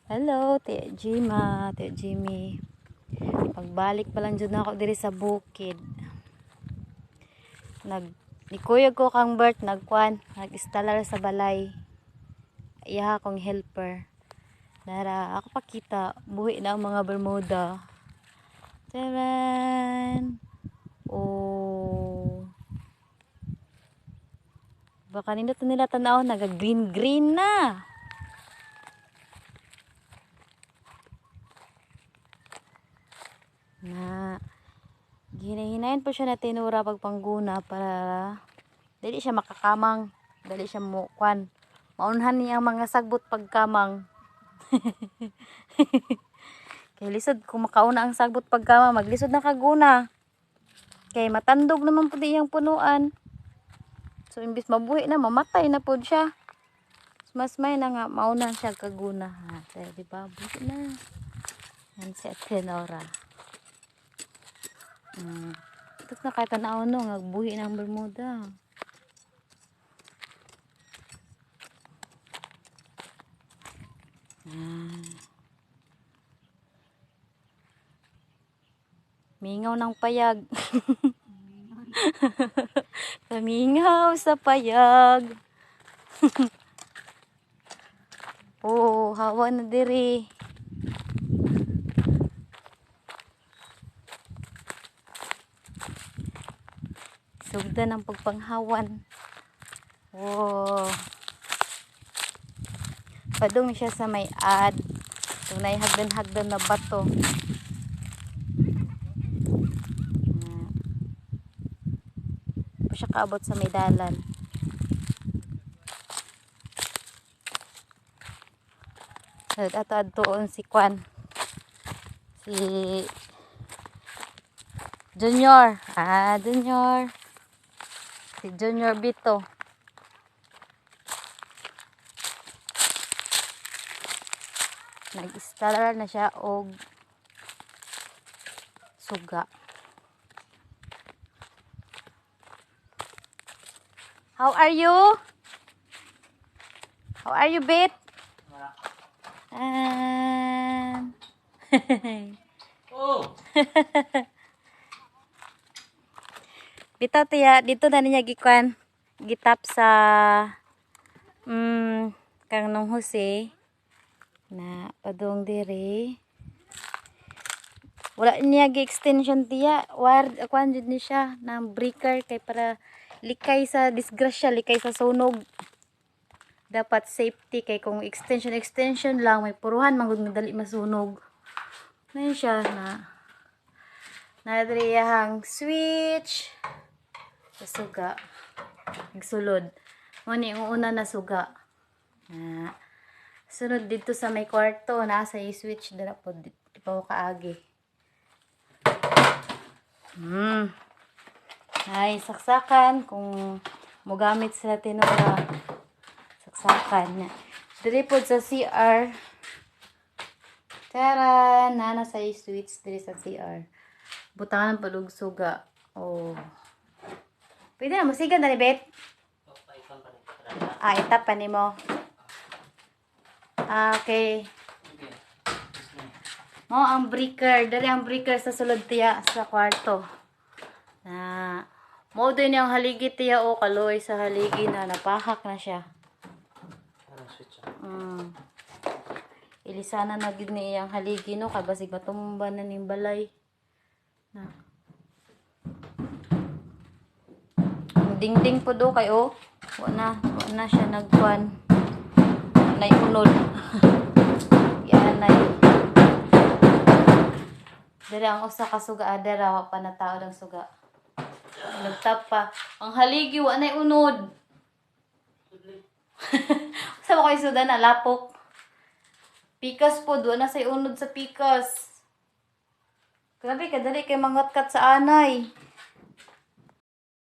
Hello, Tia Jima, Tia Jimmy. Pagbalik pa lang dyan ako diri sa bukid. Nikuyog ko kang Bert, nag-installer sa balay. Iya akong helper. Dara, ako pakita, buhi na ang mga Bermuda. Taran! Oh. Baka nindot nila tanaw, naga-green-green na. Na ginahinayan po siya na tinura pagpangguna para dili siya makakamang, dili siya mukwan. Maunhan niya ang mga sagbot pagkamang. Kay lisod kung makauna ang sagbot pagkamang, maglisod na kaguna. Kay matandog naman po iyang punuan. So imbis mabuhi na, mamatay na po siya. Mas may na nga mauna siya kaguna. Ha, so, di ba? Buhi na. Yan si Atenora. Ito na kahit tanaw no, nagbuhi ng Bermuda. Mingaw ng payag. Kamingaw sa payag. Oh, hawa na diri. Sugda ng pagpanghawan. Oh. Padung siya sa may ad. Tunay hagdan-hagdan na bato. Pa siya kaabot sa may dalan. Ato adtoon si Kwan. Si Junior. Junior. Si Junior Bito. Nag-installer na siya og suga. How are you? How are you, Bit? Oh. Bito tiya, dito na niya gikuan. Gitap sa kang nung Jose na padung diri. Wala niya gi-extension tiya. Wired akuan jud ni siya ng breaker kay para likay sa disgrasya, likay sa sunog. Dapat safety kay kung extension lang may puruhan magud madali masunog. Nay siya na driyahang switch sa suga. Nagsulod. Muni ang una na suga. Sunod dito sa may kwarto nasa i-switch dala po di pa kaagi. Ay saksakan kung mogamit sila tinura. Saksakan. Diri po sa CR. Tara, nana sa i-switch diri sa CR. Butangan palug suga. Oh. Pwede na masigan na ni Bet. Itap pa ni mo. Okay. Mo ang breaker, dari ang breaker sa sulod tiya sa kwarto. Mo din yung haligi tiya o kaloy sa haligi na napahak na siya. Ilisana na gid ni iyang haligi no kay basig matumba na ning balay. Dingding po do kay wala na siya nagkuan. Nay unod. Yan nay. Dere ang usa ka suga adera wa pa na tao ng suga. Nagtap pa. Ang haligi wa nay unod. Sa ko isuda na lapok. Pikas po do na say unod sa pikas. Grabe kadali kay mangatkat sa anay.